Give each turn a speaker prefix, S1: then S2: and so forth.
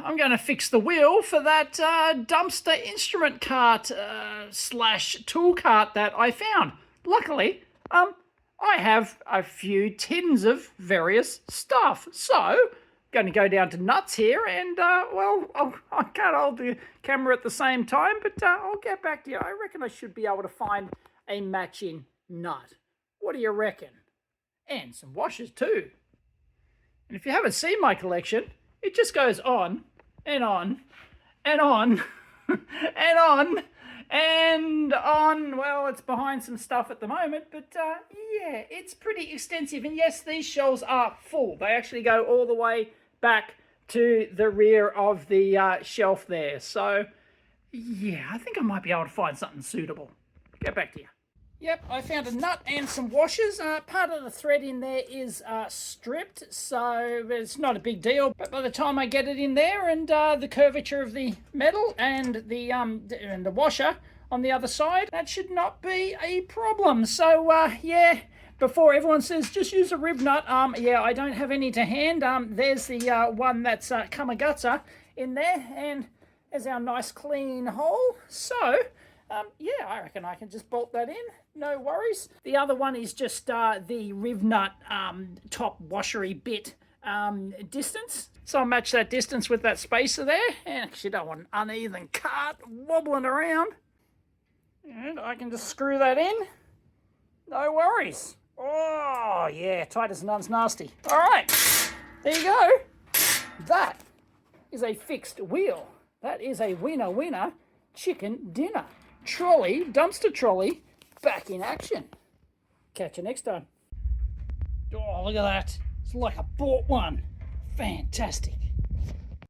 S1: I'm going to fix the wheel for that dumpster instrument cart slash tool cart that I found. Luckily, I have a few tins of various stuff. So, going to go down to nuts here and, I can't hold the camera at the same time, but I'll get back to you. I reckon I should be able to find a matching nut. What do you reckon? And some washers too. And if you haven't seen my collection, it just goes on and on and on and on and on. Well, it's behind some stuff at the moment, but yeah, it's pretty extensive. And yes, these shelves are full. They actually go all the way back to the rear of the shelf there. So yeah, I think I might be able to find something suitable. Get back to you. Yep, I found a nut and some washers. Part of the thread in there is stripped, so it's not a big deal. But by the time I get it in there and the curvature of the metal and the washer on the other side, that should not be a problem. So yeah, before everyone says just use a rib nut, yeah, I don't have any to hand. There's the one that's Kamagutsa in there, and there's our nice clean hole. So yeah, I reckon I can just bolt that in, no worries. The other one is just the riv nut top washery bit distance. So I'll match that distance with that spacer there. And actually don't want an uneven cart wobbling around. And I can just screw that in, no worries. Oh yeah, tight as nun's nasty. All right, there you go. That is a fixed wheel. That is a winner chicken dinner. Trolley, dumpster trolley, back in action. Catch you next time. Oh, look at that. It's like I bought one. Fantastic.